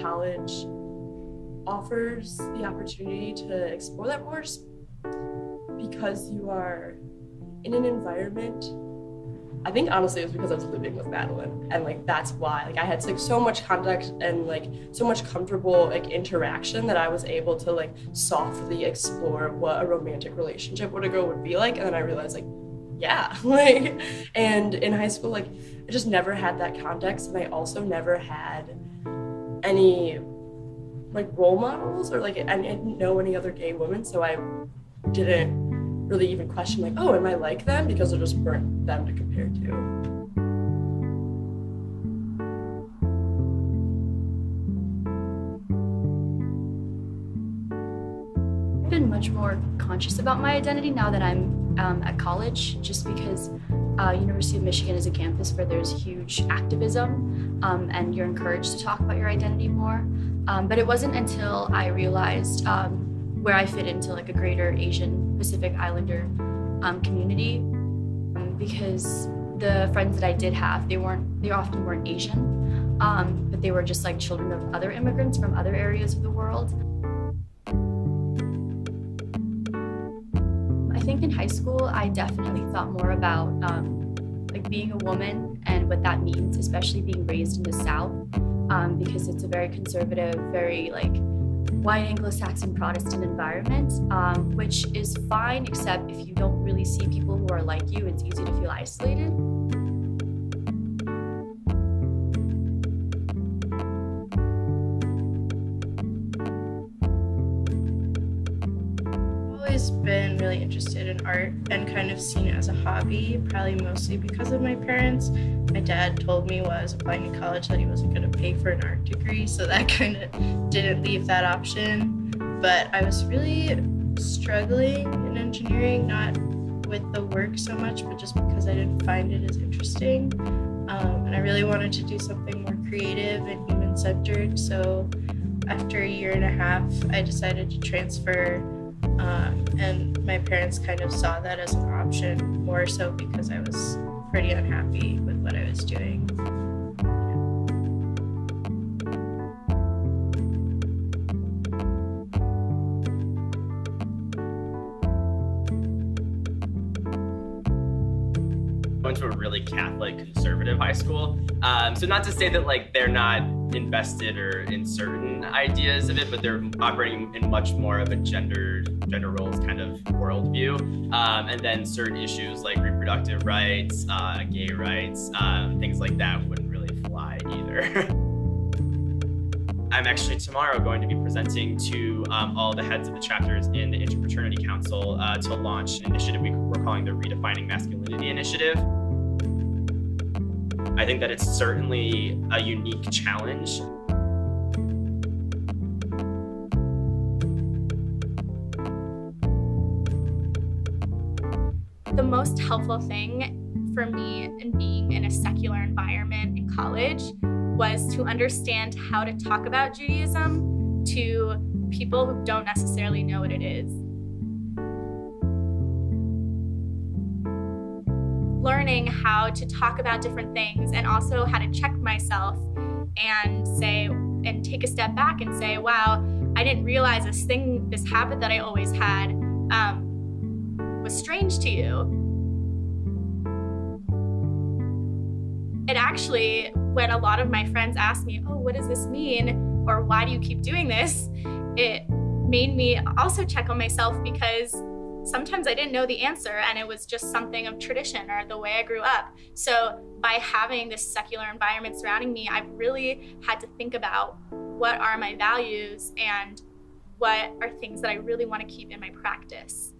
college offers the opportunity to explore that more just because you are in an environment. I think honestly it was because I was living with Madeline, and like that's why like I had like so much context and like so much comfortable like interaction that I was able to like softly explore what a romantic relationship with a girl would be like. And then I realized like yeah, like, and in high school like I just never had that context, and I also never had any like role models, or like I didn't know any other gay women, so I didn't really even question like, oh, am I like them, because there just weren't them to compare to. I've been much more conscious about my identity now that I'm at college, just because University of Michigan is a campus where there's huge activism and you're encouraged to talk about your identity more. But it wasn't until I realized where I fit into like a greater Asian Pacific Islander community, because the friends that I did have, they often weren't Asian, but they were just like children of other immigrants from other areas of the world. I think in high school, I definitely thought more about like being a woman and what that means, especially being raised in the South, because it's a very conservative, very like white Anglo-Saxon Protestant environment, which is fine, except if you don't really see people who are like you, it's easy to feel isolated. Always been really interested in art and kind of seen it as a hobby, probably mostly because of my parents. My dad told me while I was applying to college that he wasn't going to pay for an art degree, so that kind of didn't leave that option. But I was really struggling in engineering, not with the work so much, but just because I didn't find it as interesting. And I really wanted to do something more creative and human-centered, so after a year and a half, I decided to transfer. And my parents kind of saw that as an option, more so because I was pretty unhappy with what I was doing. Went to a really Catholic, conservative high school. So not to say that like they're not invested or in certain ideas of it, but they're operating in much more of a gender roles kind of worldview. And then certain issues like reproductive rights, gay rights, things like that wouldn't really fly either. I'm actually tomorrow going to be presenting to all the heads of the chapters in the Interfraternity Council to launch an initiative we're calling the Redefining Masculinity Initiative. I think that it's certainly a unique challenge. The most helpful thing for me in being in a secular environment in college was to understand how to talk about Judaism to people who don't necessarily know what it is. Learning how to talk about different things, and also how to check myself and take a step back and say, wow, I didn't realize this habit that I always had was strange to you. It actually, when a lot of my friends asked me, oh, what does this mean? Or why do you keep doing this? It made me also check on myself, because sometimes I didn't know the answer and it was just something of tradition or the way I grew up. So by having this secular environment surrounding me, I've really had to think about what are my values and what are things that I really want to keep in my practice.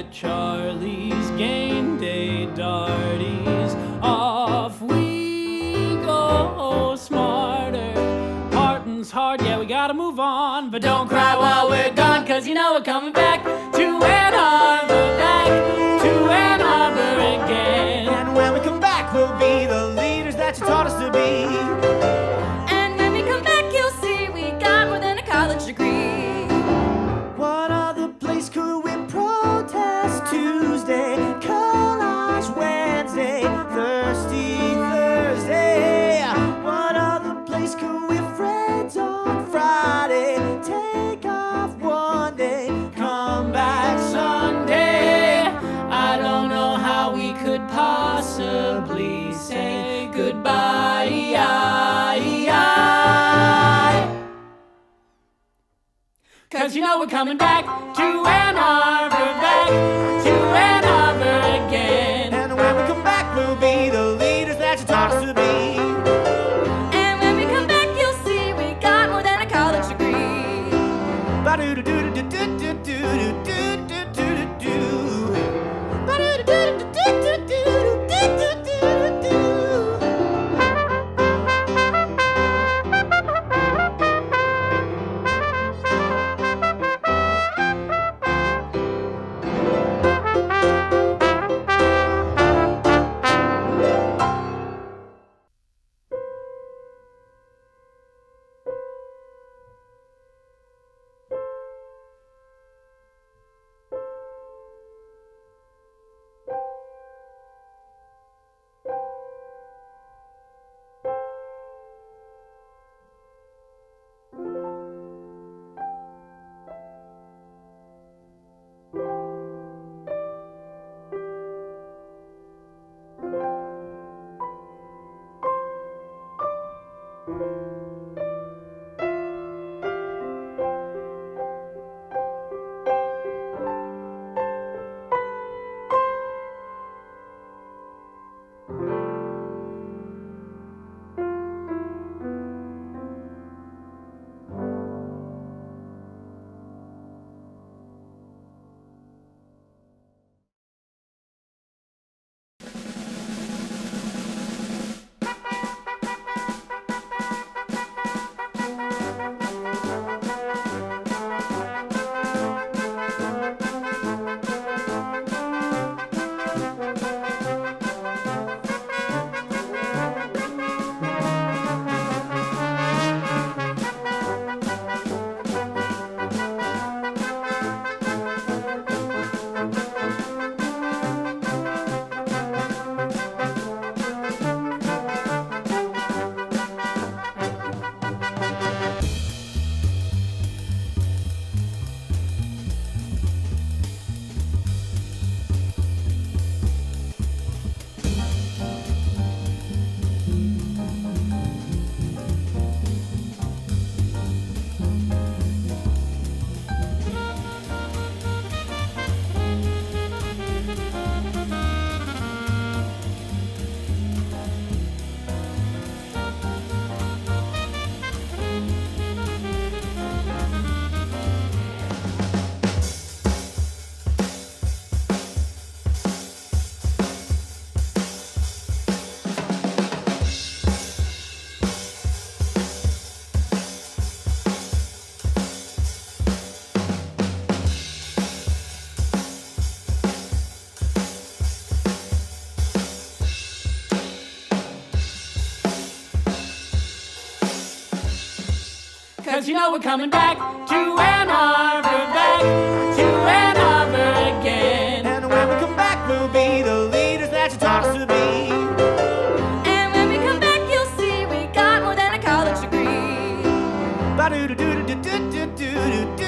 at Charlie's game day darties. Off we go smarter. Parting's hard, yeah, we gotta move on. But don't cry while we're gone, 'cause you know we're coming back to Ann Arbor, back to Ann Arbor again. And when we come back, we'll be the leaders that you taught us to be. And when we come back, you'll see we got more than a college degree. What other place could we protest? Tuesday, collage Wednesday, thirsty Thursday. What other place could we friends on Friday? Take off one day, come back Sunday. I don't know how we could possibly say goodbye. 'Cause you know we're coming back to Ann Arbor, back to Ann Arbor again. And when we come back, we'll be the leaders that you taught us to be. And when we come back, you'll see we got more than a college degree. Ba-do-do-do-do-do-do-do-do-do-do-do. Cause you know we're coming back to Ann Arbor, back to Ann Arbor again. And when we come back, we'll be the leaders that you taught us to be. And when we come back, you'll see we got more than a college degree. Ba-do-do-do-do-do-do-do-do.